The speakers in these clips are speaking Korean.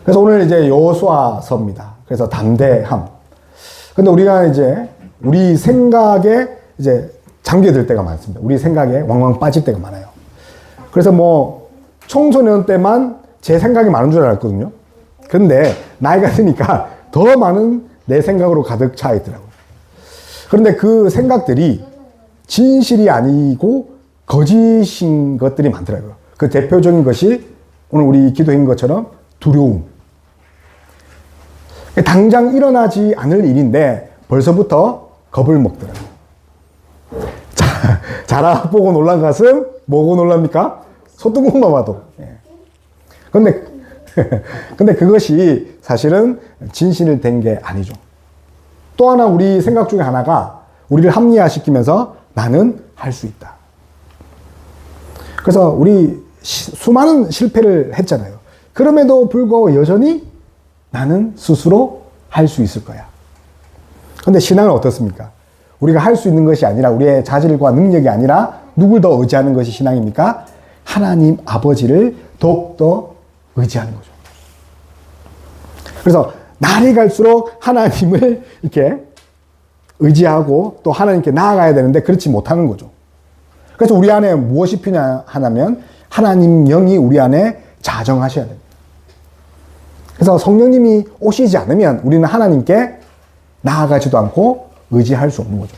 그래서 오늘 이제 여호수아서입니다. 그래서 담대함. 근데 우리가 이제 우리 생각에 이제 잠겨들 때가 많습니다. 우리 생각에 왕왕 빠질 때가 많아요. 그래서 뭐 청소년 때만 제 생각이 많은 줄 알았거든요. 근데 나이가 드니까 더 많은 내 생각으로 가득 차 있더라고요. 그런데 그 생각들이 진실이 아니고 거짓인 것들이 많더라고요. 그 대표적인 것이 오늘 우리 기도인 것처럼 두려움. 당장 일어나지 않을 일인데 벌써부터 겁을 먹더라고요. 자라 보고 놀란 가슴 뭐고 놀랍니까? 소뚜껑만 봐도. 근데 그것이 사실은 진실을 된 게 아니죠. 또 하나 우리 생각 중에 하나가 우리를 합리화시키면서 나는 할 수 있다. 그래서 우리 수많은 실패를 했잖아요. 그럼에도 불구하고 여전히 나는 스스로 할 수 있을 거야. 근데 신앙은 어떻습니까? 우리가 할 수 있는 것이 아니라 우리의 자질과 능력이 아니라 누굴 더 의지하는 것이 신앙입니까? 하나님 아버지를 더욱더 의지하는 거죠. 그래서 날이 갈수록 하나님을 이렇게 의지하고 또 하나님께 나아가야 되는데 그렇지 못하는 거죠. 그래서 우리 안에 무엇이 필요하냐면 하나님 영이 우리 안에 자정하셔야 됩니다. 그래서 성령님이 오시지 않으면 우리는 하나님께 나아가지도 않고 의지할 수 없는 거죠.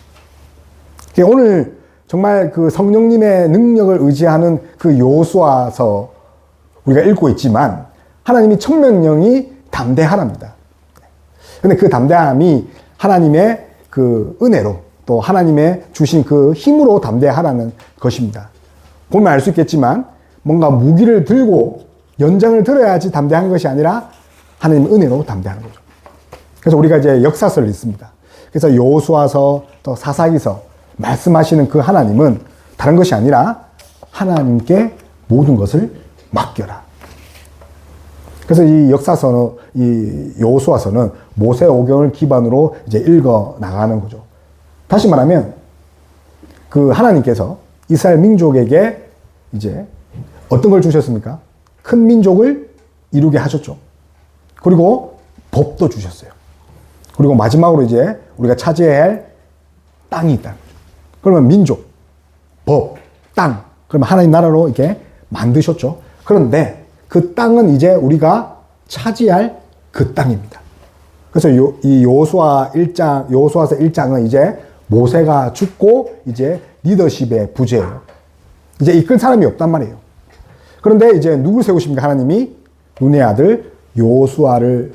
오늘 정말 그 성령님의 능력을 의지하는 그 여호수아서 우리가 읽고 있지만 하나님이 첫 명령이 담대하랍니다. 근데 그 담대함이 하나님의 그 은혜로 또 하나님의 주신 그 힘으로 담대하라는 것입니다. 보면 알 수 있겠지만 뭔가 무기를 들고 연장을 들어야지 담대한 것이 아니라 하나님의 은혜로 담대하는 거죠. 그래서 우리가 이제 역사서를 읽습니다. 그래서 여호수아서 또 사사기서 말씀하시는 그 하나님은 다른 것이 아니라 하나님께 모든 것을 맡겨라. 그래서 이 역사서는 이 여호수아서는 모세 오경을 기반으로 이제 읽어 나가는 거죠. 다시 말하면 그 하나님께서 이스라엘 민족에게 이제 어떤 걸 주셨습니까? 큰 민족을 이루게 하셨죠. 그리고 법도 주셨어요. 그리고 마지막으로 이제 우리가 차지해야 할 땅이 있다는 거죠. 그러면 민족, 법, 땅. 그러면 하나님 나라로 이렇게 만드셨죠. 그런데 그 땅은 이제 우리가 차지할 그 땅입니다. 그래서 이 여호수아서 1장은 이제 모세가 죽고 이제 리더십의 부재예요. 이제 이끌 사람이 없단 말이에요. 그런데 이제 누굴 세우십니까? 하나님이 눈의 아들 여호수아를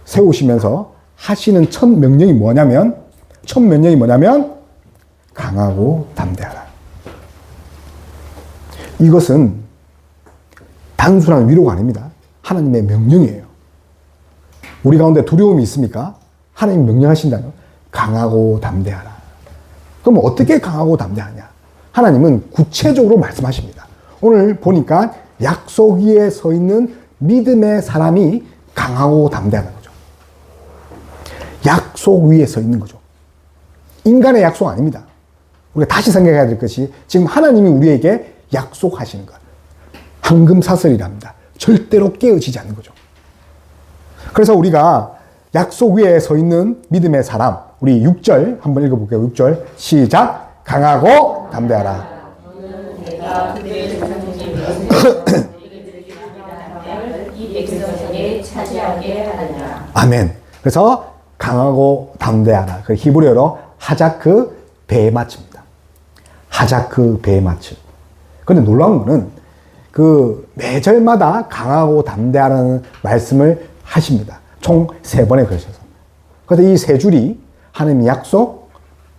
세우시면서 하시는 첫 명령이 뭐냐면 강하고 담대하라. 이것은 단순한 위로가 아닙니다. 하나님의 명령이에요. 우리 가운데 두려움이 있습니까? 하나님 명령하신다면 강하고 담대하라. 그럼 어떻게 강하고 담대하냐? 하나님은 구체적으로 말씀하십니다. 오늘 보니까 약속 위에 서 있는 믿음의 사람이 강하고 담대하는 거죠. 약속 위에 서 있는 거죠. 인간의 약속 아닙니다. 우리가 다시 생각해야 될 것이 지금 하나님이 우리에게 약속하시는 것. 황금사슬이랍니다. 절대로 깨어지지 않는 거죠. 그래서 우리가 약속 위에 서 있는 믿음의 사람, 우리 6절 한번 읽어볼게요. 6절 시작. 강하고 담대하라. 아멘. 그래서 강하고 담대하라. 그 히브리어로 하자크 베마츠입니다. 하자크 베마츠. 그런데 놀라운 거는 그 매절마다 강하고 담대하라는 말씀을 하십니다. 총 3번에 걸쳐서. 그래서 이 3줄이 하나님 약속,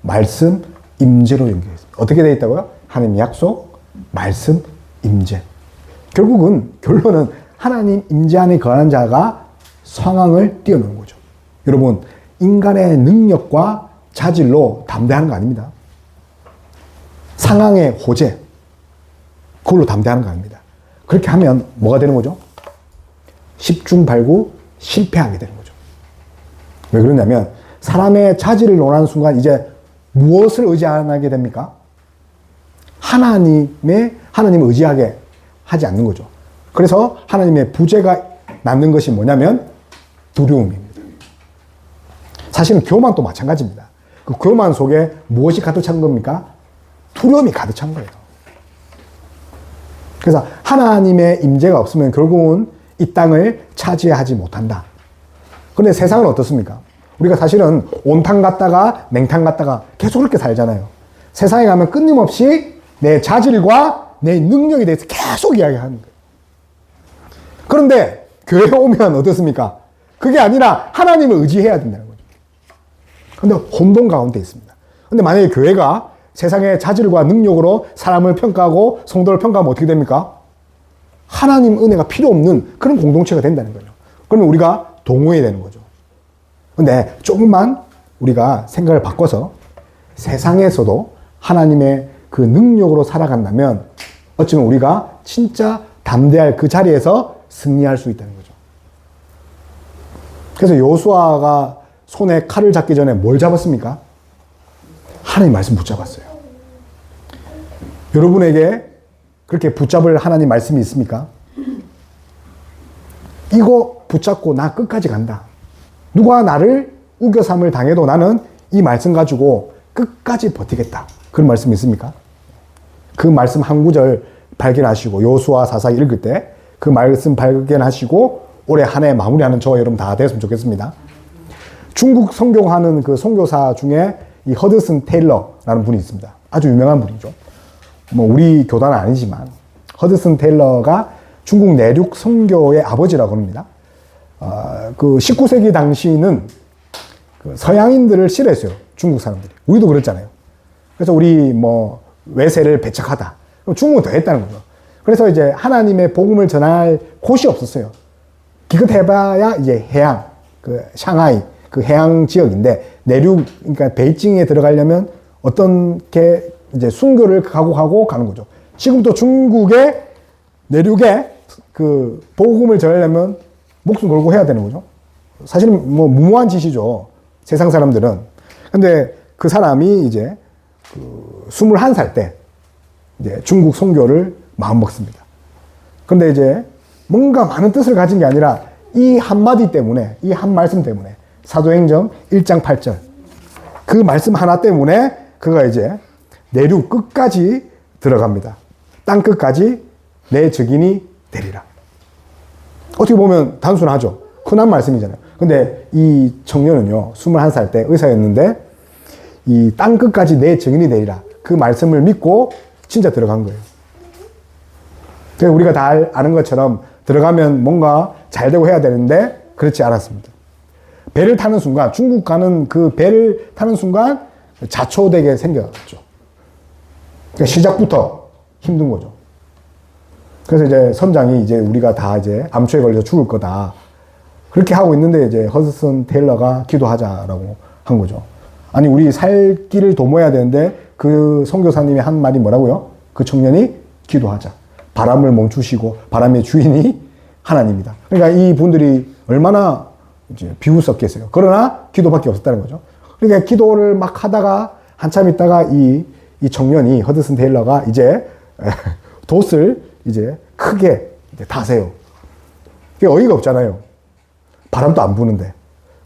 말씀, 임재로 연결되어 있습니다. 어떻게 되어 있다고요? 하나님 약속, 말씀, 임재. 결론은 하나님 임재 안에 거하는 자가 상황을 뛰어넘는 거죠. 여러분, 인간의 능력과 자질로 담대하는 거 아닙니다. 상황의 호재, 그걸로 담대하는 거 아닙니다. 그렇게 하면 뭐가 되는 거죠? 십중팔구 실패하게 되는 거죠. 왜 그러냐면 사람의 자질을 논하는 순간 이제 무엇을 의지하게 됩니까? 하나님을 의지하게 하지 않는 거죠. 그래서 하나님의 부재가 낳는 것이 뭐냐면 두려움입니다. 사실은 교만도 마찬가지입니다. 그 교만 속에 무엇이 가득 찬 겁니까? 두려움이 가득 찬 거예요. 그래서 하나님의 임재가 없으면 결국은 이 땅을 차지하지 못한다. 그런데 세상은 어떻습니까? 우리가 사실은 온탕 갔다가 냉탕 갔다가 계속 그렇게 살잖아요. 세상에 가면 끊임없이 내 자질과 내 능력에 대해서 계속 이야기하는 거예요. 그런데 교회에 오면 어떻습니까? 그게 아니라 하나님을 의지해야 된다는 거죠. 그런데 혼돈 가운데 있습니다. 그런데 만약에 교회가 세상의 자질과 능력으로 사람을 평가하고 성도를 평가하면 어떻게 됩니까? 하나님 은혜가 필요 없는 그런 공동체가 된다는 거죠. 그러면 우리가 동요해야 되는 거죠. 근데 조금만 우리가 생각을 바꿔서 세상에서도 하나님의 그 능력으로 살아간다면 어쩌면 우리가 진짜 담대할 그 자리에서 승리할 수 있다는 거죠. 그래서 여호수아가 손에 칼을 잡기 전에 뭘 잡았습니까? 하나님 말씀 붙잡았어요. 여러분에게 그렇게 붙잡을 하나님 말씀이 있습니까? 이거 붙잡고 나 끝까지 간다. 누가 나를 우겨삼을 당해도 나는 이 말씀 가지고 끝까지 버티겠다. 그런 말씀 있습니까? 그 말씀 한 구절 발견하시고 여호수아 4장 읽을 때 그 말씀 발견하시고 올해 한 해 마무리하는 저와 여러분 다 됐으면 좋겠습니다. 중국 선교하는 그 선교사 중에 이 허드슨 테일러라는 분이 있습니다. 아주 유명한 분이죠. 뭐 우리 교단은 아니지만 허드슨 테일러가 중국 내륙 선교의 아버지라고 합니다. 그 19세기 당시는 그 서양인들을 싫어했어요. 중국 사람들이. 우리도 그랬잖아요. 그래서 우리 뭐 외세를 배척하다. 그럼 중국은 더 했다는 거죠. 그래서 이제 하나님의 복음을 전할 곳이 없었어요. 기껏해봐야 이제 해양, 그 샹하이, 그 해양 지역인데 내륙, 그러니까 베이징에 들어가려면 어떤 게 이제 순교를 각오하고 가는 거죠. 지금도 중국의 내륙에 그 복음을 전하려면 목숨 걸고 해야 되는 거죠. 사실은 뭐 무모한 짓이죠. 세상 사람들은. 근데 그 사람이 이제 그 21살 때 이제 중국 선교를 마음먹습니다. 근데 이제 뭔가 많은 뜻을 가진 게 아니라 이 한마디 때문에, 이 한 말씀 때문에 사도행전 1장 8절 그 말씀 하나 때문에 그가 이제 내륙 끝까지 들어갑니다. 땅 끝까지 내 적인이 되리라. 어떻게 보면 단순하죠. 흔한 말씀이잖아요. 근데 이 청년은요, 21살 때 의사였는데 이 땅 끝까지 내 적인이 되리라. 그 말씀을 믿고 진짜 들어간 거예요. 그래서 우리가 다 아는 것처럼 들어가면 뭔가 잘 되고 해야 되는데 그렇지 않았습니다. 배를 타는 순간, 중국 가는 그 배를 타는 순간 자초되게 생겼죠. 그러니까 시작부터 힘든 거죠. 그래서 이제 선장이 이제 우리가 다 이제 암초에 걸려서 죽을 거다. 그렇게 하고 있는데 이제 허드슨 테일러가 기도하자라고 한 거죠. 아니, 우리 살 길을 도모해야 되는데 그 선교사님이 한 말이 뭐라고요? 그 청년이 기도하자. 바람을 멈추시고 바람의 주인이 하나님이다. 그러니까 이 분들이 얼마나 이제 비웃었겠어요. 그러나 기도밖에 없었다는 거죠. 그러니까 기도를 막 하다가 한참 있다가 이 청년이 허드슨 테일러가 이제 돛을 이제 크게 이제 타세요. 그게 어이가 없잖아요. 바람도 안 부는데.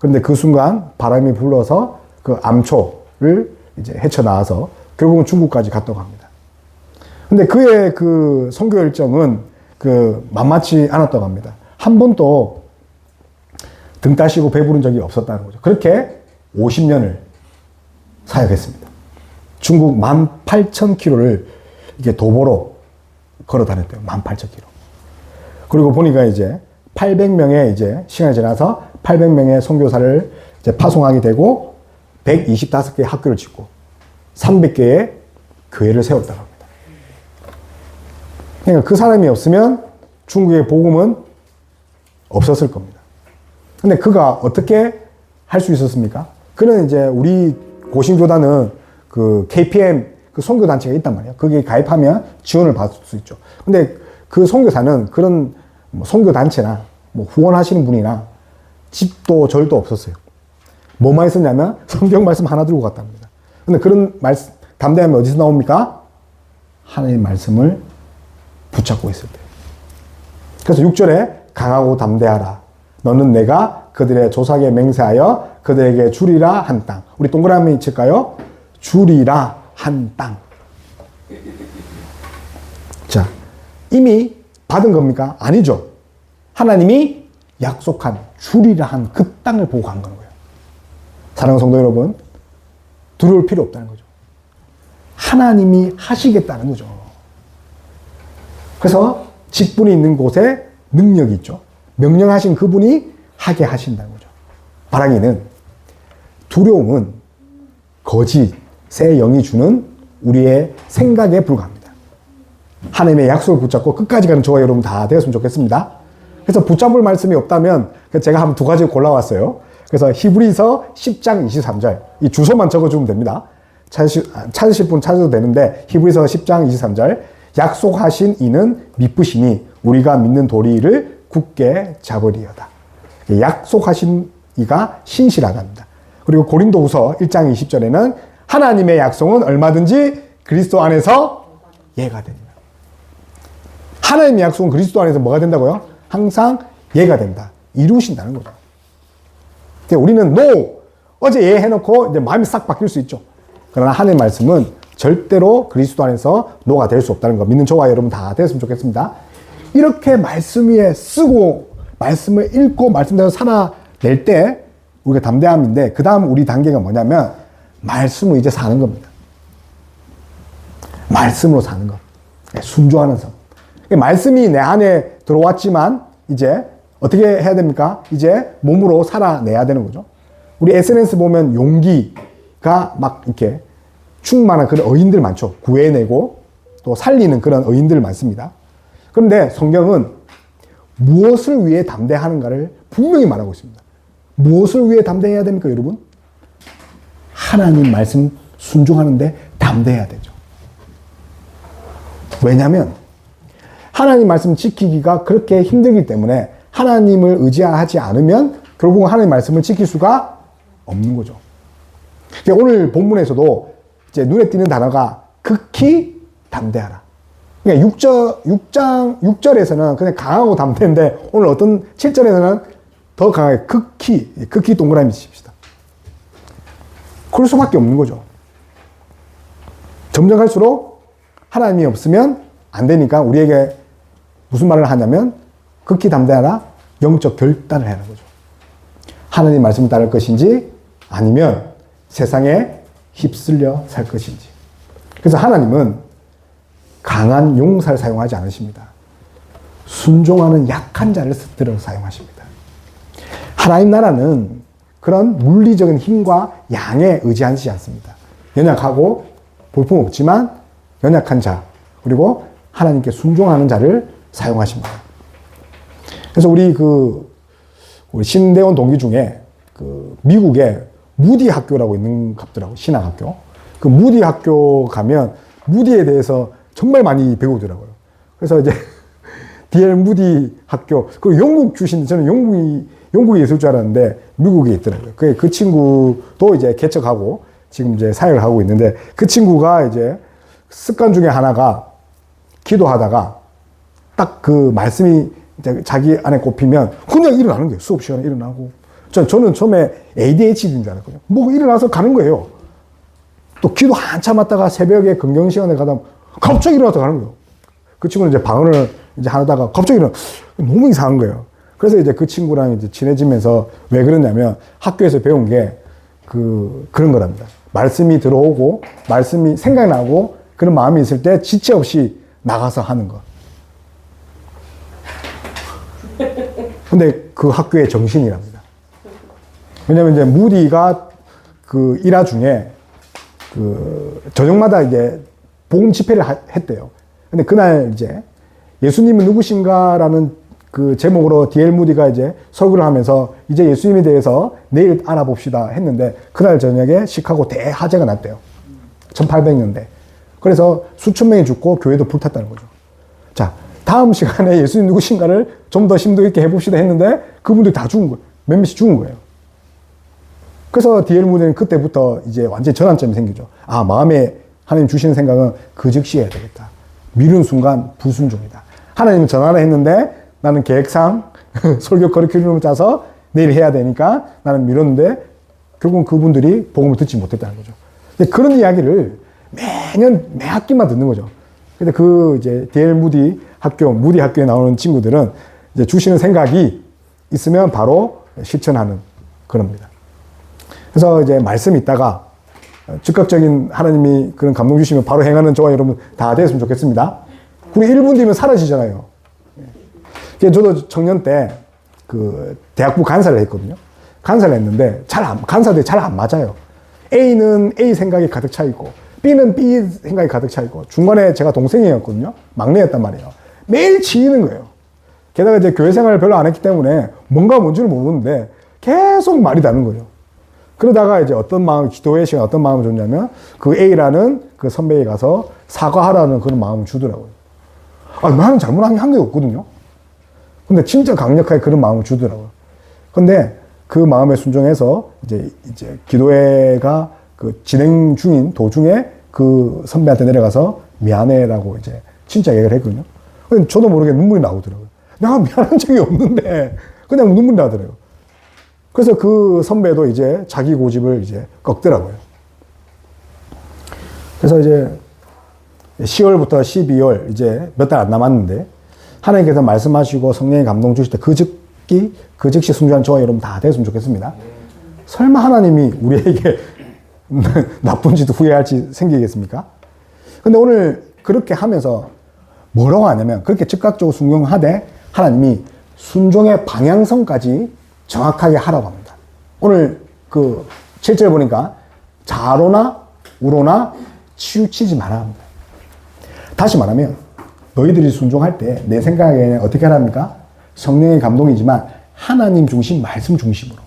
그런데 그 순간 바람이 불러서 그 암초를 이제 헤쳐나와서 결국은 중국까지 갔다고 합니다. 근데 그의 그 선교 일정은 그 만만치 않았다고 합니다. 한 번도 등 따시고 배부른 적이 없었다는 거죠. 그렇게 50년을 사역했습니다. 중국 18,000km를 이게 도보로 걸어 다녔대요. 18,000km. 그리고 보니까 이제 800명의 이제 시간이 지나서 800명의 선교사를 이제 파송하게 되고 125개의 학교를 짓고 300개의 교회를 세웠다고 합니다. 그러니까 그 사람이 없으면 중국의 복음은 없었을 겁니다. 근데 그가 어떻게 할 수 있었습니까? 그는 이제 우리 고신교단은 그 KPM 그 선교단체가 있단 말이에요. 거기에 가입하면 지원을 받을 수 있죠. 근데 그 선교사는 그런 뭐 선교단체나 뭐 후원하시는 분이나 집도 절도 없었어요. 뭐만 있었냐면 성경 말씀 하나 들고 갔답니다. 근데 그런 말씀, 담대함이 어디서 나옵니까? 하나님의 말씀을 붙잡고 있을 때. 그래서 6절에 강하고 담대하라. 너는 내가 그들의 조상에 맹세하여 그들에게 주리라 한 땅. 우리 동그라미 칠까요? 주리라 한 땅. 자, 이미 받은 겁니까? 아니죠. 하나님이 약속한 주리라 한 그 땅을 보고 간 거예요. 사랑하는 성도 여러분, 두려울 필요 없다는 거죠. 하나님이 하시겠다는 거죠. 그래서 직분이 있는 곳에 능력이 있죠. 명령하신 그분이 하게 하신다는 거죠. 바라기는, 두려움은 거짓의 영이 주는 우리의 생각에 불과합니다. 하나님의 약속을 붙잡고 끝까지 가는 저와 여러분 다 되었으면 좋겠습니다. 그래서 붙잡을 말씀이 없다면 제가 한 두 가지 골라왔어요. 그래서 히브리서 10장 23절, 이 주소만 적어주면 됩니다. 찾으실 분 찾아도 되는데, 히브리서 10장 23절, 약속하신 이는 미쁘시니 우리가 믿는 도리를 굳게 잡으리어다. 약속하신 이가 신실하답니다. 그리고 고린도후서 1장 20절에는 하나님의 약속은 얼마든지 그리스도 안에서 예가 됩니다. 하나님의 약속은 그리스도 안에서 뭐가 된다고요? 항상 예가 된다. 이루신다는 거죠. 우리는 어제 예 해놓고 이제 마음이 싹 바뀔 수 있죠. 그러나 하나님의 말씀은 절대로 그리스도 안에서 노가 될 수 없다는 거 믿는 저와 여러분 다 됐으면 좋겠습니다. 이렇게 말씀 위에 쓰고 말씀을 읽고 말씀대로 살아낼 때 우리가 담대함인데, 그 다음 우리 단계가 뭐냐면 말씀으로 이제 사는 겁니다. 말씀으로 사는 것. 순종하는 삶. 말씀이 내 안에 들어왔지만 이제 어떻게 해야 됩니까? 이제 몸으로 살아내야 되는 거죠. 우리 SNS 보면 용기가 막 이렇게 충만한 그런 어인들 많죠. 구해내고 또 살리는 그런 어인들 많습니다. 그런데 성경은 무엇을 위해 담대하는가를 분명히 말하고 있습니다. 무엇을 위해 담대해야 됩니까, 여러분? 하나님 말씀 순종하는데 담대해야 되죠. 왜냐하면 하나님 말씀 지키기가 그렇게 힘들기 때문에 하나님을 의지하지 않으면 결국은 하나님 말씀을 지킬 수가 없는 거죠. 오늘 본문에서도 이제 눈에 띄는 단어가 극히 담대하라. 그러니까 6절에서는 그냥 강하고 담대인데, 오늘 어떤 7절에서는 더 강하게 극히 동그라미 칩시다. 그럴 수밖에 없는 거죠. 점점 갈수록 하나님이 없으면 안 되니까 우리에게 무슨 말을 하냐면 극히 담대하라, 영적 결단을 하는 거죠. 하나님 말씀을 따를 것인지 아니면 세상에 휩쓸려 살 것인지. 그래서 하나님은 강한 용사를 사용하지 않으십니다. 순종하는 약한 자를 들어 사용하십니다. 하나님 나라는 그런 물리적인 힘과 양에 의지하지 않습니다. 연약하고 볼품없지만 연약한 자, 그리고 하나님께 순종하는 자를 사용하십니다. 그래서 우리 신대원 동기 중에 미국에 무디 학교라고 있는 갑더라고, 신학학교. 그 무디 학교 가면 무디에 대해서 정말 많이 배우더라고요. 그래서 이제 D.L. 무디 학교, 그리고 영국 출신, 저는 영국에 있을 줄 알았는데 미국에 있더라고요. 그 친구도 이제 개척하고 지금 이제 사역을 하고 있는데, 그 친구가 이제 습관 중에 하나가 기도하다가 딱 그 말씀이 이제 자기 안에 꼽히면 그냥 일어나는 거예요. 수업 시간에 일어나고. 저는 처음에 ADHD인 줄 알았거든요. 뭐 일어나서 가는 거예요. 또 기도 한참 하다가 새벽에 금경 시간에 가다 갑자기 일어나서 가는 거예요. 그 친구는 이제 방언을 이제 하다가 갑자기 너무 이상한 거예요. 그래서 이제 그 친구랑 이제 친해지면서 왜 그러냐면 학교에서 배운 게 그런 거랍니다. 말씀이 들어오고 말씀이 생각나고 그런 마음이 있을 때 지체 없이 나가서 하는 거. 근데 그 학교의 정신이랍니다. 왜냐면 이제 무디가 그 일화 중에 저녁마다 이제 복음 집회를 했대요. 근데 그날 이제 예수님은 누구신가라는 그 제목으로 D.L. 무디가 이제 설교를 하면서 이제 예수님에 대해서 내일 알아봅시다 했는데, 그날 저녁에 시카고 대화재가 났대요. 1800년대. 그래서 수천 명이 죽고 교회도 불탔다는 거죠. 자, 다음 시간에 예수님 누구신가를 좀 더 심도 있게 해봅시다 했는데 그분들이 다 죽은 거예요. 몇몇이 죽은 거예요. 그래서 D.L. 무디는 그때부터 이제 완전히 전환점이 생기죠. 아, 마음에 하나님 주시는 생각은 그 즉시 해야 되겠다. 미룬 순간 불순종이다. 하나님은 전화를 했는데 나는 계획상 설교 커리큘럼을 짜서 내일 해야 되니까 나는 미뤘는데 결국은 그분들이 복음을 듣지 못했다는 거죠. 그런 이야기를 매년 매 학기만 듣는 거죠. 근데 그 이제 D.L. 무디 학교에 나오는 친구들은 이제 주시는 생각이 있으면 바로 실천하는 그럽니다. 그래서 이제 말씀 있다가 즉각적인 하나님이 그런 감동 주시면 바로 행하는 저와 여러분 다 됐으면 좋겠습니다. 그리고 1분 뒤면 사라지잖아요. 저도 청년 때 그 대학부 간사를 했거든요. 간사를 했는데 간사들이 잘 안 맞아요. A는 A 생각이 가득 차 있고 B는 B 생각이 가득 차 있고 중간에 제가 동생이었거든요. 막내였단 말이에요. 매일 치이는 거예요. 게다가 이제 교회 생활을 별로 안 했기 때문에 뭔지를 모르는데 계속 말이 다른 거죠. 그러다가 이제 어떤 마음, 기도의 시간 어떤 마음을 줬냐면 그 A라는 그 선배에 가서 사과하라는 그런 마음을 주더라고요. 나는 잘못한 게 없거든요. 근데 진짜 강력하게 그런 마음을 주더라고요. 근데 그 마음에 순종해서 이제 기도회가 그 진행 중인 도중에 그 선배한테 내려가서 미안해라고 이제 진짜 얘기를 했거든요. 근데 저도 모르게 눈물이 나오더라고요. 내가 미안한 적이 없는데 그냥 눈물이 나더라고요. 그래서 그 선배도 이제 자기 고집을 이제 꺾더라고요. 그래서 이제 10월부터 12월 이제 몇 달 안 남았는데 하나님께서 말씀하시고 성령의 감동 주실 때 그 즉시 순종한 저와 여러분 다 됐으면 좋겠습니다. 설마 하나님이 우리에게 나쁜 짓 후회할지 생기겠습니까? 근데 오늘 그렇게 하면서 뭐라고 하냐면 그렇게 즉각적으로 순종하되 하나님이 순종의 방향성까지 정확하게 하라고 합니다. 오늘 그 7절 보니까 좌로나 우로나 치우치지 말아야 합니다. 다시 말하면 너희들이 순종할 때 내 생각에 어떻게 하랍니까? 성령의 감동이지만 하나님 중심, 말씀 중심으로.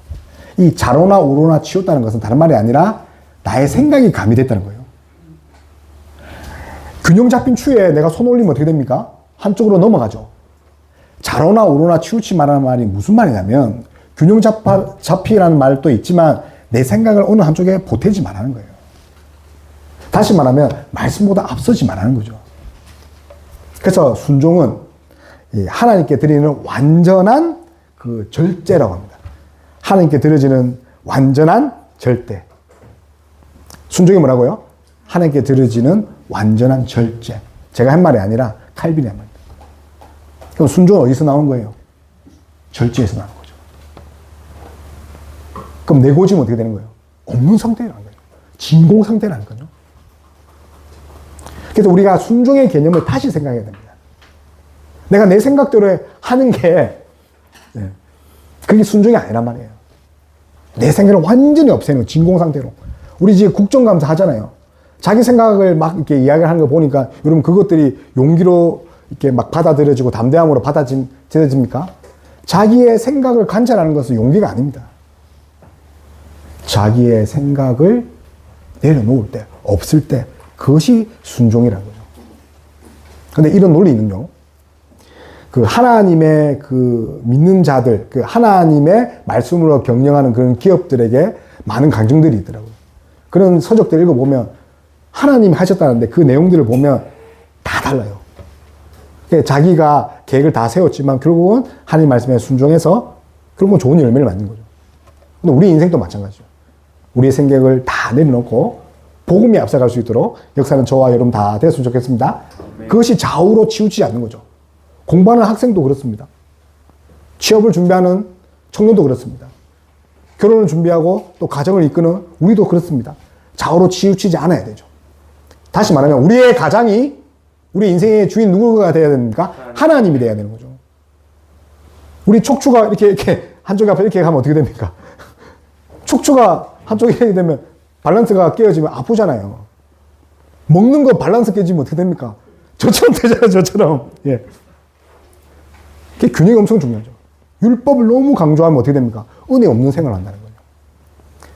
이 좌로나 우로나 치웠다는 것은 다른 말이 아니라 나의 생각이 가미됐다는 거예요. 균형 잡힌 추에 내가 손 올리면 어떻게 됩니까? 한쪽으로 넘어가죠. 좌로나 우로나 치우치 말하는 말이 무슨 말이냐면 균형 잡히라는 말도 있지만 내 생각을 어느 한쪽에 보태지 말라는 거예요. 다시 말하면 말씀보다 앞서지 말라는 거죠. 그래서 순종은 하나님께 드리는 완전한 그 절제라고 합니다. 하나님께 드려지는 완전한 절대. 순종이 뭐라고요? 하나님께 드려지는 완전한 절제. 제가 한 말이 아니라 칼빈이 한 말입니다. 그럼 순종은 어디서 나오는 거예요? 절제에서 나오는 거죠. 그럼 내 고집은 어떻게 되는 거예요? 없는 상태라는 거예요. 진공 상태라는 거죠. 그래서 우리가 순종의 개념을 다시 생각해야 됩니다. 내가 내 생각대로 하는 게 그게 순종이 아니란 말이에요. 내 생각을 완전히 없애는 진공 상태로. 우리 지금 국정감사 하잖아요. 자기 생각을 막 이렇게 이야기를 하는 거 보니까 여러분 그것들이 용기로 이렇게 막 받아들여지고 담대함으로 받아들여집니까? 자기의 생각을 관찰하는 것은 용기가 아닙니다. 자기의 생각을 내려놓을 때, 없을 때, 그것이 순종이라는 거죠. 근데 이런 논리는요, 그 하나님의 그 믿는 자들, 그 하나님의 말씀으로 경영하는 그런 기업들에게 많은 강정들이 있더라고요. 그런 서적들 읽어보면 하나님이 하셨다는데 그 내용들을 보면 다 달라요. 자기가 계획을 다 세웠지만 결국은 하나님 말씀에 순종해서 결국은 좋은 열매를 맺는 거죠. 근데 우리 인생도 마찬가지죠. 우리의 생각을 다 내려놓고 복음이 앞서갈 수 있도록 역사는 저와 여러분 다 됐으면 좋겠습니다. 그것이 좌우로 치우치지 않는 거죠. 공부하는 학생도 그렇습니다. 취업을 준비하는 청년도 그렇습니다. 결혼을 준비하고 또 가정을 이끄는 우리도 그렇습니다. 좌우로 치우치지 않아야 되죠. 다시 말하면 우리의 가장이 우리 인생의 주인 누구가 돼야 됩니까? 하나님이 돼야 되는 거죠. 우리 척추가 이렇게 한쪽이 앞에 이렇게 가면 어떻게 됩니까? 척추가 한쪽에 이렇게 되면 밸런스가 깨어지면 아프잖아요. 먹는 거 밸런스 깨지면 어떻게 됩니까? 저처럼 되잖아요, 저처럼. 예. 그게 균형이 엄청 중요하죠. 율법을 너무 강조하면 어떻게 됩니까? 은혜 없는 생활을 한다는 거예요.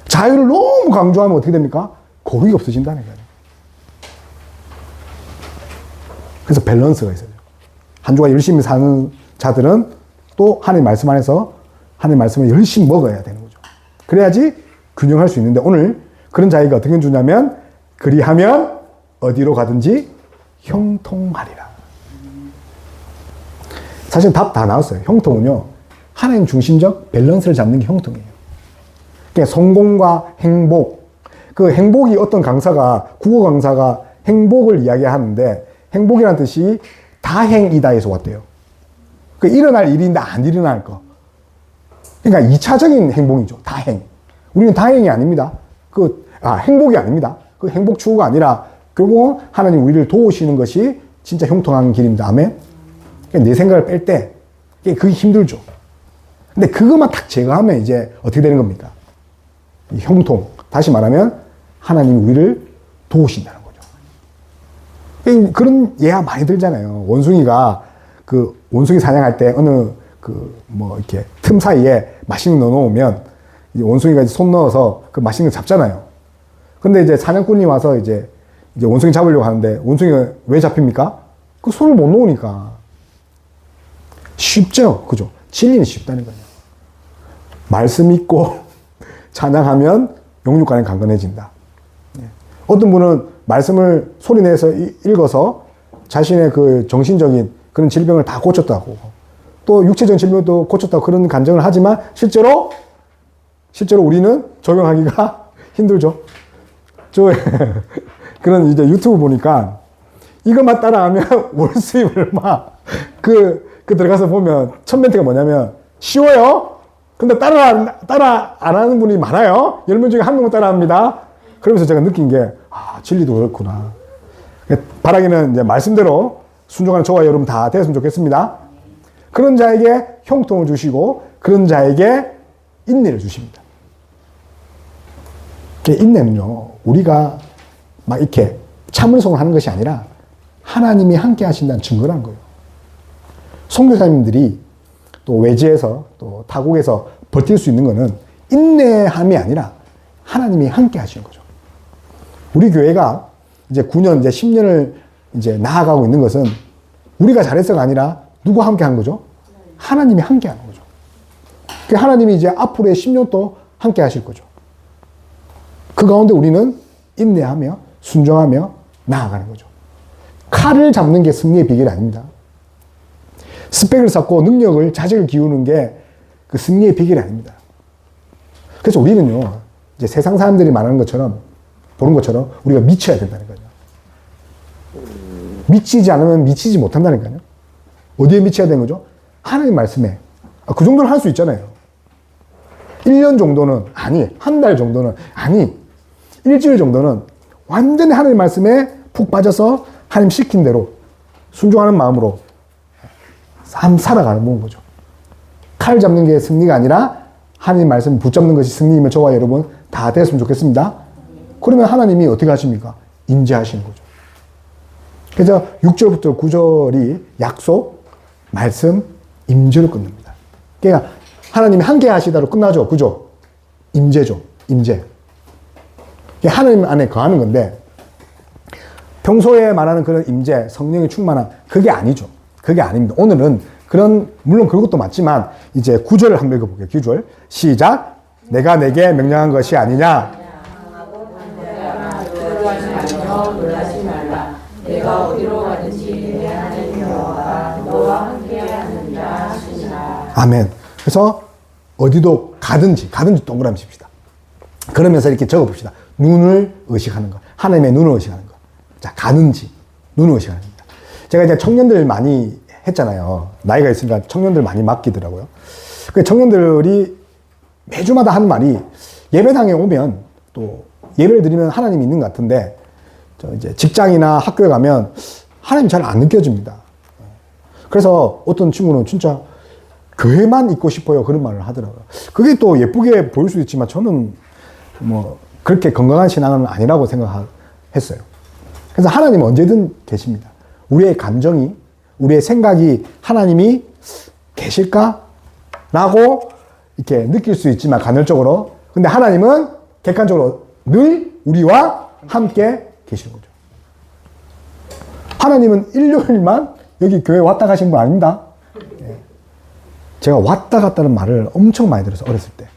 자유를 너무 강조하면 어떻게 됩니까? 거룩이 없어진다는 거예요. 그래서 밸런스가 있어요. 한 주간 열심히 사는 자들은 또 하나님 말씀 안에서 하나님 말씀을 열심히 먹어야 되는 거죠. 그래야지 균형할 수 있는데 오늘 그런 자에게 어떻게 주냐면 그리하면 어디로 가든지 형통하리라. 사실 답 다 나왔어요. 형통은요, 하나님 중심적 밸런스를 잡는 게 형통이에요. 그러니까 성공과 행복, 그 행복이 어떤 강사가, 국어 강사가 행복을 이야기하는데 행복이라는 뜻이 다행이다에서 왔대요. 그 일어날 일인데 안 일어날 거. 그러니까 2차적인 행복이죠. 다행. 우리는 다행이 아닙니다. 행복이 아닙니다. 그 행복 추구가 아니라 결국 하나님 우리를 도우시는 것이 진짜 형통한 길입니다. 아멘. 그러니까 내 생각을 뺄 때 그게 힘들죠. 근데 그것만 딱 제거하면 이제 어떻게 되는 겁니까? 이 형통. 다시 말하면 하나님이 우리를 도우신다는 거죠. 그런 예화 많이 들잖아요. 원숭이가 원숭이 사냥할 때 어느 이렇게 틈 사이에 맛있는 거 넣어놓으면 원숭이가 손 넣어서 그 맛있는 거 잡잖아요. 근데 이제 사냥꾼이 와서 이제 원숭이 잡으려고 하는데 원숭이가 왜 잡힙니까? 그 손을 못 놓으니까. 쉽죠? 그죠? 진리는 쉽다는 거예요. 말씀 있고 찬양하면 영육간에 강건해진다. 어떤 분은 말씀을 소리내서 읽어서 자신의 그 정신적인 그런 질병을 다 고쳤다고. 또 육체적인 질병도 고쳤다고 그런 간증을 하지만 실제로 우리는 적용하기가 힘들죠. 그런 이제 유튜브 보니까 이것만 따라하면 월 수입을 들어가서 보면 첫 멘트가 뭐냐면 쉬워요. 근데 따라 안 하는 분이 많아요. 10명 중에 1명은 따라합니다. 그러면서 제가 느낀 게, 진리도 그렇구나. 바라기는 이제 말씀대로 순종하는 저와 여러분 다 되었으면 좋겠습니다. 그런 자에게 형통을 주시고, 그런 자에게 인내를 주십니다. 인내는요, 우리가 막 이렇게 참을성을 하는 것이 아니라 하나님이 함께 하신다는 증거란 거예요. 선교사님들이 또 외지에서 또 타국에서 버틸 수 있는 거는 인내함이 아니라 하나님이 함께 하시는 거죠. 우리 교회가 이제 9년, 이제 10년을 이제 나아가고 있는 것은 우리가 잘해서가 아니라 누구와 함께 한 거죠? 하나님이 함께 하는 거죠. 그 하나님이 이제 앞으로의 10년 또 함께 하실 거죠. 그 가운데 우리는 인내하며 순종하며 나아가는 거죠. 칼을 잡는 게 승리의 비결이 아닙니다. 스펙을 쌓고 능력을, 자질을 기우는 게 그 승리의 비결이 아닙니다. 그래서 우리는요, 이제 세상 사람들이 말하는 것처럼, 보는 것처럼 우리가 미쳐야 된다는 거죠. 미치지 않으면 미치지 못한다니까요. 어디에 미쳐야 되는 거죠? 하나님 말씀에. 그 정도는 할 수 있잖아요. 1년 정도는, 아니, 한 달 정도는, 아니, 일주일 정도는 완전히 하나님 말씀에 푹 빠져서 하나님 시킨 대로 순종하는 마음으로 삶 살아가는 거죠. 칼 잡는 게 승리가 아니라 하나님 말씀 붙잡는 것이 승리이면 저와 여러분 다 됐으면 좋겠습니다. 그러면 하나님이 어떻게 하십니까? 인재하시는 거죠. 그래서 6절부터 9절이 약속, 말씀, 임재로 끝납니다. 그러니까 하나님이 함께 하시다로 끝나죠. 그죠? 임재죠. 임재. 하나님 안에 거하는 건데 평소에 말하는 그런 임재, 성령이 충만한 그게 아니죠. 그게 아닙니다. 오늘은 물론 그것도 맞지만 이제 9절을 한번 읽어볼게요. 9절 시작. 내가 내게 명령한 것이 아니냐. 내가 어디로 가든지 내 하나님 여호와가 너와 함께하느니라 하시니라. 아멘. 그래서 어디도 가든지 동그라미 칩시다. 그러면서 이렇게 적어봅시다. 눈을 의식하는 것. 하나님의 눈을 의식하는 것. 자, 가는지 눈을 의식하는 겁니다. 제가 이제 청년들 많이 했잖아요. 나이가 있으니까 청년들 많이 맡기더라고요. 그 청년들이 매주마다 하는 말이 예배당에 오면 또 예배를 드리면 하나님이 있는 것 같은데 이제 직장이나 학교에 가면 하나님 잘 안 느껴집니다. 그래서 어떤 친구는 진짜 교회만 있고 싶어요. 그런 말을 하더라고요. 그게 또 예쁘게 보일 수도 있지만 저는 그렇게 건강한 신앙은 아니라고 생각했어요. 그래서 하나님은 언제든 계십니다. 우리의 감정이, 우리의 생각이 하나님이 계실까? 라고 이렇게 느낄 수 있지만 간헐적으로. 근데 하나님은 객관적으로 늘 우리와 함께 계시는 거죠. 하나님은 일요일만 여기 교회 왔다 가신 분 아닙니다. 제가 왔다 갔다는 말을 엄청 많이 들었어요. 어렸을 때.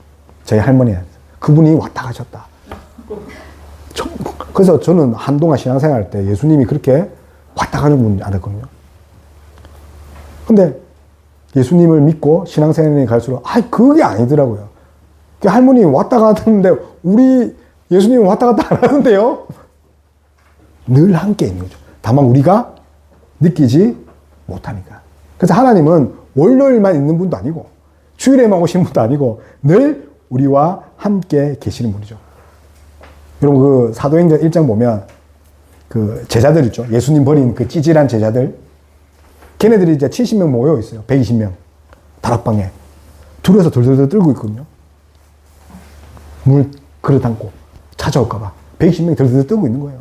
저희 할머니한테. 그분이 왔다 가셨다. 그래서 저는 한동안 신앙생활 할 때 예수님이 그렇게 왔다 가는 분 알았거든요. 근데 예수님을 믿고 신앙생활에 갈수록 그게 아니더라고요. 할머니 왔다 갔다 하는데 우리 예수님은 왔다 갔다 안 하는데요. 늘 함께 있는 거죠. 다만 우리가 느끼지 못하니까. 그래서 하나님은 월요일만 있는 분도 아니고 주일에만 오시는 분도 아니고 늘 우리와 함께 계시는 분이죠. 여러분 그 사도행전 1장 보면 그 제자들 있죠. 예수님 버린 그 찌질한 제자들. 걔네들이 이제 70명 모여 있어요. 120명. 다락방에. 둘이서 덜덜덜 떨고 있거든요. 물 그릇 안고 찾아올까봐. 120명이 덜덜덜 떨고 있는 거예요.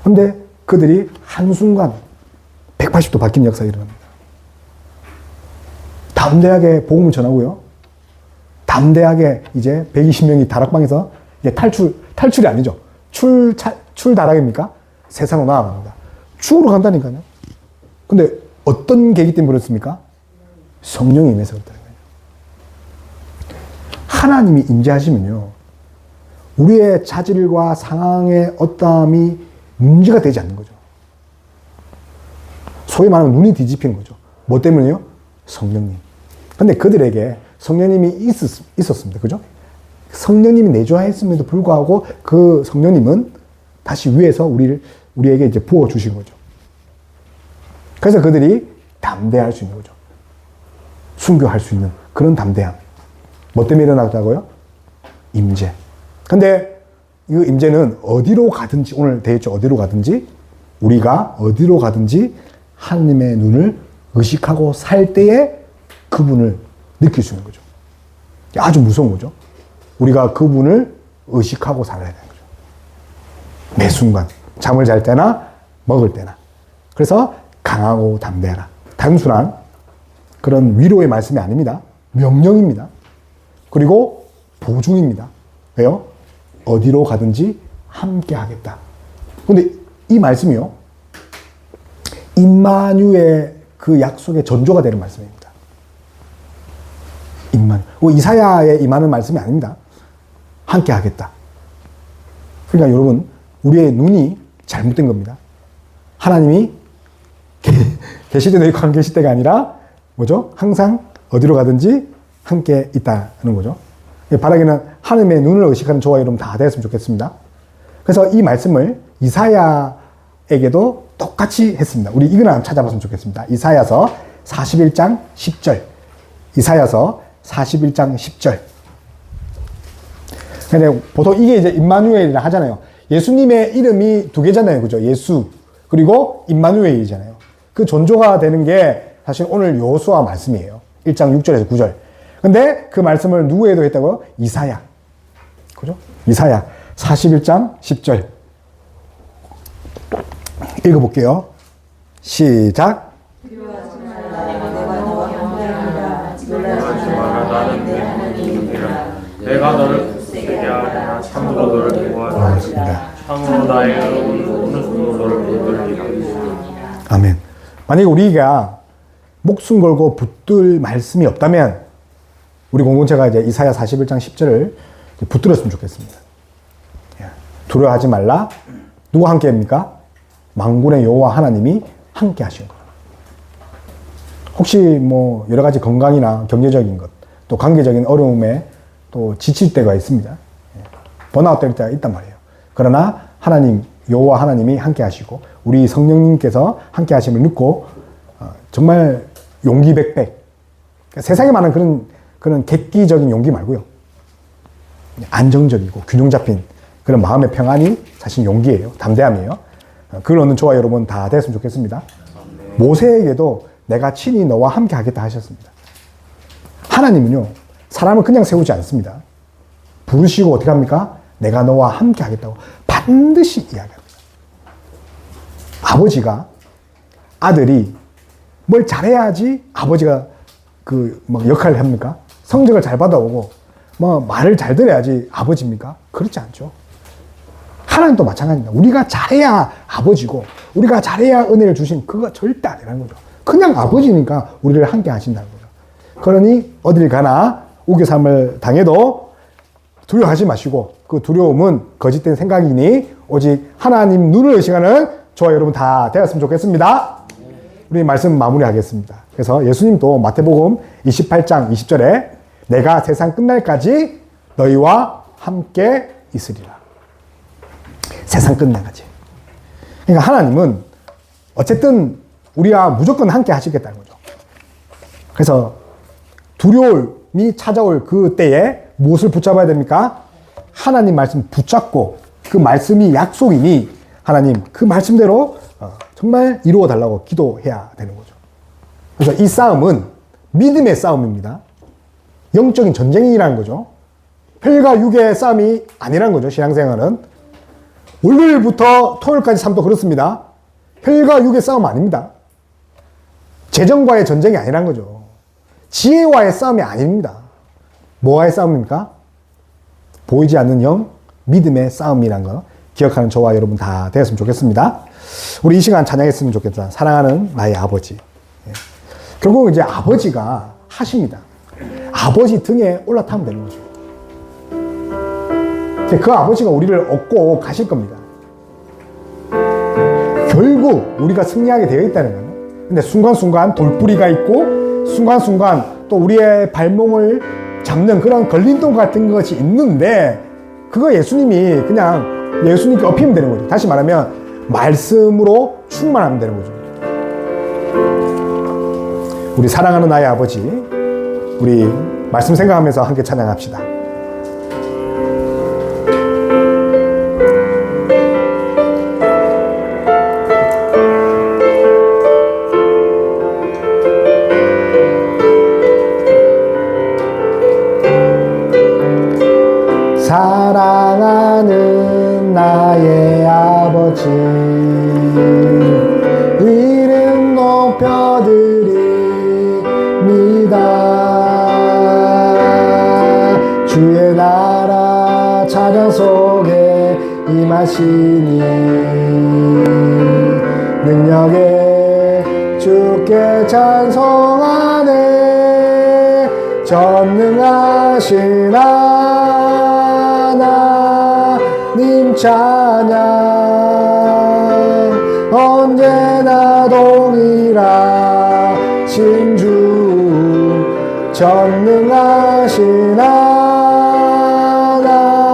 근데 그들이 한순간 180도 바뀐 역사가 일어납니다. 담대하게 복음을 전하고요. 담대하게 이제 120명이 다락방에서 이제 탈출이 아니죠. 출다락입니까? 세상으로 나아갑니다. 죽으러 간다니까요. 근데 어떤 계기 때문에 그렇습니까? 성령이 임해서 그렇다는 거예요. 하나님이 임재하시면요. 우리의 자질과 상황의 어떠함이 문제가 되지 않는 거죠. 소위 말하면 눈이 뒤집히는 거죠. 뭐 때문에요? 성령님. 근데 그들에게 성령님이 있었습니다. 그죠? 성령님이 내주하였음에도 불구하고 그 성령님은 다시 위에서 우리에게 이제 부어주신 거죠. 그래서 그들이 담대할 수 있는 거죠. 순교할 수 있는 그런 담대함. 뭐 때문에 일어났다고요? 임재. 근데 이 임재는 어디로 가든지, 오늘 되겠죠. 어디로 가든지, 우리가 어디로 가든지 하나님의 눈을 의식하고 살 때에 그분을 느낄 수 있는 거죠. 아주 무서운 거죠. 우리가 그분을 의식하고 살아야 되는 거죠. 매 순간. 잠을 잘 때나 먹을 때나. 그래서 강하고 담대하라. 단순한 그런 위로의 말씀이 아닙니다. 명령입니다. 그리고 보증입니다. 왜요? 어디로 가든지 함께 하겠다. 근데 이 말씀이요. 임마누의 그 약속의 전조가 되는 말씀입니다. 이사야에 임하는 말씀이 아닙니다. 함께 하겠다. 그러니까 여러분, 우리의 눈이 잘못된 겁니다. 하나님이 계실 때도 있고 안 계실 때가 아니라 뭐죠? 항상 어디로 가든지 함께 있다는 거죠. 바라기는 하나님의 눈을 의식하는 저와 여러분 다 되었으면 좋겠습니다. 그래서 이 말씀을 이사야에게도 똑같이 했습니다. 우리 이거나 한번 찾아봤으면 좋겠습니다. 이사야서 41장 10절. 이사야서 41장 10절. 근데 보통 이게 이제 임마누엘이라 하잖아요. 예수님의 이름이 두 개잖아요. 그죠? 예수. 그리고 임마누엘이잖아요. 그 전조가 되는 게 사실 오늘 여호수아 말씀이에요. 1장 6절에서 9절. 근데 그 말씀을 누구에도 했다고요? 이사야. 그죠? 이사야 41장 10절. 읽어볼게요. 시작. 내가 너를 굳세게 하리라. 참으로 너를 보호하리라. 참으로 나의 의로운 어느 손으로 너를 붙들리라. 아멘. 만약에 우리가 목숨 걸고 붙들 말씀이 없다면 우리 공동체가 이제 이사야 41장 10절을 붙들었으면 좋겠습니다. 두려워하지 말라. 누가 함께 합니까? 만군의 여호와 하나님이 함께 하시는 거예요. 혹시 뭐 여러 가지 건강이나 경제적인 것, 또 관계적인 어려움에 또 지칠 때가 있습니다. 번아웃 될 때가 있단 말이에요. 그러나 하나님, 여호와 하나님이 함께 하시고 우리 성령님께서 함께 하심을 믿고 정말 용기 백백. 세상에 많은 그런 객기적인 용기 말고요. 안정적이고 균형 잡힌 그런 마음의 평안이 사실 용기예요. 담대함이에요. 그걸 얻는 저와 여러분 다 됐으면 좋겠습니다. 모세에게도 내가 친히 너와 함께 하겠다 하셨습니다. 하나님은요, 사람을 그냥 세우지 않습니다. 부르시고 어떻게 합니까? 내가 너와 함께 하겠다고 반드시 이야기합니다. 아버지가 아들이 뭘 잘해야지 아버지가 막 역할을 합니까? 성적을 잘 받아오고 말을 잘 들어야지 아버지입니까? 그렇지 않죠. 하나님도 마찬가지입니다. 우리가 잘해야 아버지고 우리가 잘해야 은혜를 주신 그거 절대 아니라는 거죠. 그냥 아버지니까 우리를 함께 하신다는 거죠. 그러니 어딜 가나 우겨삼을 당해도 두려워하지 마시고 그 두려움은 거짓된 생각이니 오직 하나님 눈을 의식하는 저와 여러분 다 되었으면 좋겠습니다. 우리 말씀 마무리하겠습니다. 그래서 예수님도 마태복음 28장 20절에 내가 세상 끝날까지 너희와 함께 있으리라. 세상 끝날까지. 그러니까 하나님은 어쨌든 우리와 무조건 함께 하시겠다는 거죠. 그래서 두려움이 찾아올 그 때에 무엇을 붙잡아야 됩니까? 하나님 말씀 붙잡고 그 말씀이 약속이니 하나님 그 말씀대로 정말 이루어 달라고 기도해야 되는 거죠. 그래서 이 싸움은 믿음의 싸움입니다. 영적인 전쟁이라는 거죠. 혈과 육의 싸움이 아니라는 거죠. 신앙생활은 월요일부터 토요일까지 삶도 그렇습니다. 혈과 육의 싸움 아닙니다. 재정과의 전쟁이 아니라는 거죠. 지혜와의 싸움이 아닙니다. 뭐와의 싸움입니까? 보이지 않는 영, 믿음의 싸움이라는 거 기억하는 저와 여러분 다 되었으면 좋겠습니다. 우리 이 시간 찬양했으면 좋겠다. 사랑하는 나의 아버지. 결국 이제 아버지가 하십니다. 아버지 등에 올라타면 되는 거죠. 그 아버지가 우리를 얻고 가실 겁니다. 결국 우리가 승리하게 되어 있다는 거예요. 근데 순간순간 돌뿌리가 있고 순간순간 또 우리의 발목을 잡는 그런 걸림돌 같은 것이 있는데 그거 예수님이 그냥 예수님께 업히면 되는 거죠. 다시 말하면 말씀으로 충만하면 되는 거죠. 우리 사랑하는 나의 아버지, 우리 말씀 생각하면서 함께 찬양합시다. 사랑하는 나의 아버지 이름 높여드립니다. 주의 나라 찬양 속에 임하시니 능력에 주께 찬송하네. 전능하신 하나님 찬양 언제나 동일하신 주 전능하신 하나님